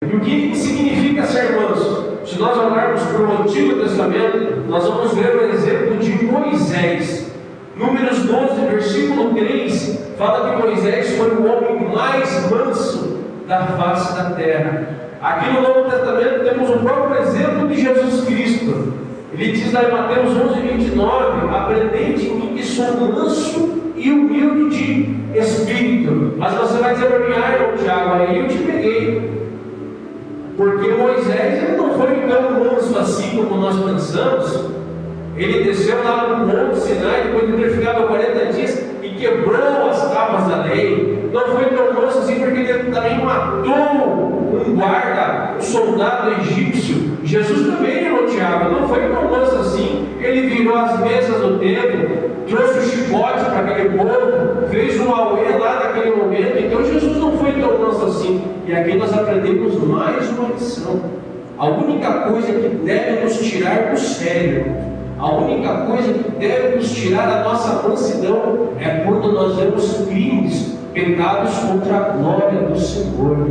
E o que significa ser manso? Se nós olharmos para o Antigo Testamento, nós vamos ver o exemplo de Moisés. Números 12, versículo 3, fala que Moisés foi o homem mais manso da face da terra. Aqui no Novo Testamento temos o próprio exemplo de Jesus Cristo. Ele diz lá em Mateus 11, 29, aprendei de mim que sou manso e humilde de espírito. Mas você vai dizer para mim, irmão Tiago, aí eu te peguei. Porque Moisés ele não foi tão manso assim como nós pensamos. Ele desceu lá no Monte Sinai, depois de ter ficado 40 dias, e quebrou as tábuas da lei. Não foi tão manso assim porque ele também matou um guarda, um soldado egípcio. Jesus também, irmão Tiago, não foi tão manso assim. Ele virou as mesas do templo, trouxe o chicote para aquele povo, fez um auê lá naquele momento. Então Jesus não foi tão manso assim. E aqui nós aprendemos mais uma lição. A única coisa que deve nos tirar do sério, a única coisa que deve nos tirar a nossa mansidão é quando nós vemos crimes, pecados contra a glória do Senhor.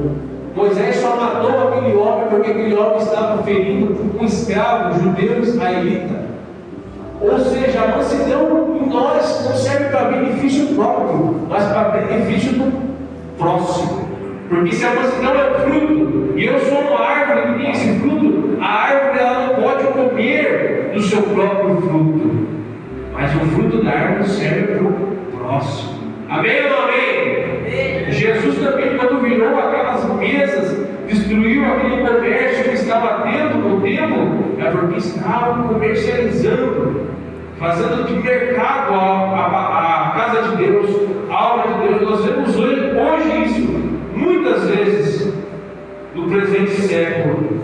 Moisés só matou aquele homem porque aquele homem estava ferindo um escravo judeu israelita. Ou seja, a mansidão em nós não serve para benefício próprio, mas para benefício do próximo. Porque se a mansidão é fruto, e eu sou uma árvore que tem esse fruto, a árvore ela não pode comer do seu próprio fruto. Mas o fruto da árvore serve para o próximo. Amém ou não amém? Jesus também, quando virou aquelas mesas, destruiu aquele comércio que estava dentro do templo, é porque estavam comercializando, fazendo de mercado a casa de Deus, a obra de Deus. Nós vemos hoje isso, muitas vezes, no presente século,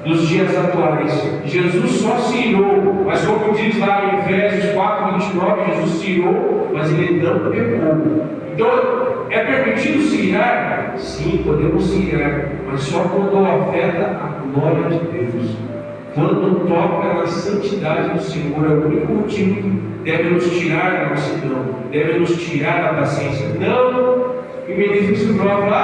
nos dias atuais. Jesus só se irou, mas como diz lá em Efésios 4, 29, Jesus se irou, mas ele não pecou. Então, é permitido se irar? Sim, podemos se irar, mas só quando afeta a glória de Deus. Quando toca na santidade do Senhor, é o único motivo que deve nos tirar da mansidão, deve nos tirar da paciência. Não em benefício próprio.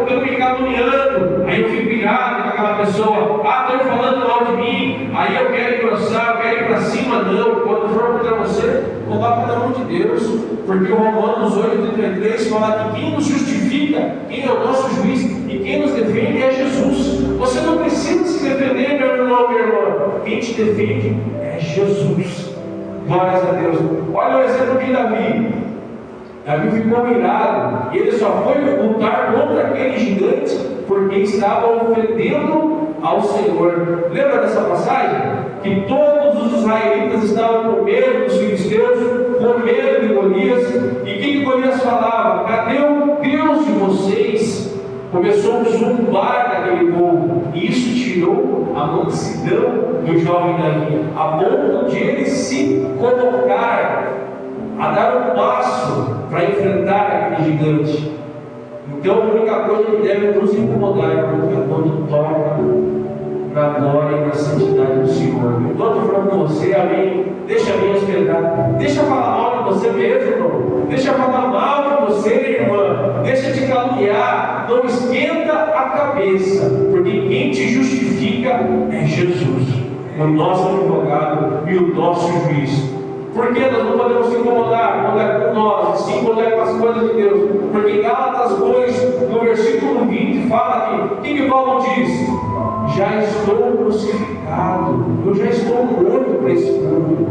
Estão me caluniando, aí eu fico irado com aquela pessoa. Estão falando mal de mim, aí eu quero engrossar, eu quero ir para cima. Não, quando for contra você, coloca na mão de Deus, porque o Romanos 8,33 fala que quem nos justifica, quem é o nosso juiz e quem nos defende é Jesus. Você não precisa se defender, meu irmão, minha irmã. Quem te defende é Jesus. Glórias a Deus. Olha o exemplo de Davi. Davi ficou irado e ele só foi lutar contra aquele gigante porque estava ofendendo ao Senhor. Lembra dessa passagem? Que todos os israelitas estavam com medo dos filisteus, com medo de Golias. E o que Golias falava? Cadê o Deus de vocês? Começou a zombar daquele povo. E isso tirou a mansidão do jovem Davi, a ponto de ele se colocar a dar um passo para enfrentar aquele gigante. Então a única coisa que deve nos incomodar é quando toca na glória e na santidade do Senhor. Enquanto eu falo com você, amém, deixa a minha hospedar, deixa falar mal de você mesmo, irmão. Deixa falar mal de você, irmã. Deixa te caluniar. Não esquenta a cabeça, porque quem te justifica é Jesus, o nosso advogado e o nosso juiz. Por que nós não podemos se incomodar quando é com nós, se incomodar com as coisas de Deus? Porque em Gálatas 2, no versículo 20, fala que o que Paulo diz? Já estou crucificado, eu já estou morto para esse mundo.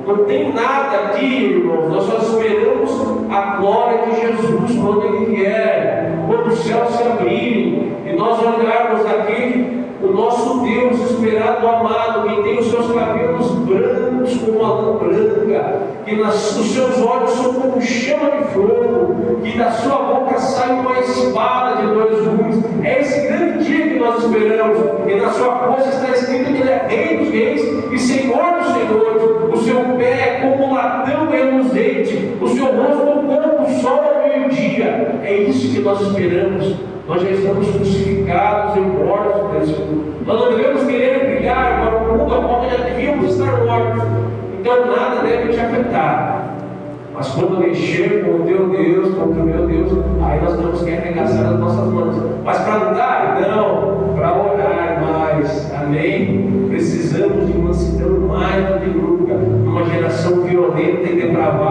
Não tem nada aqui, irmãos, nós só esperamos a glória de Jesus quando Ele vier, quando os céus se abrirem e nós olharmos aquele, o nosso Deus esperado, amado, que tem os seus cabelos brancos como a lã branca, que os seus olhos são como chama de fogo, que da sua boca sai uma espada de dois gumes. É esse grande dia que nós esperamos, e na sua coxa está escrito que Ele é Rei dos Reis e Senhor dos Senhores. O seu pé é como latão reluzente, o seu rosto como o sol ao meio-dia. É isso que nós esperamos. Nós já estamos crucificados e mortos para esse mundo. Nós não devemos querer brilhar para o mundo a qual já devíamos estar mortos. Então nada deve te afetar. Mas quando mexer com o teu Deus, com o meu Deus, aí nós temos que arregaçar as nossas mãos. Mas para andar, não. Para Amém? Precisamos de mansidão mais do que nunca. Uma geração violenta e depravada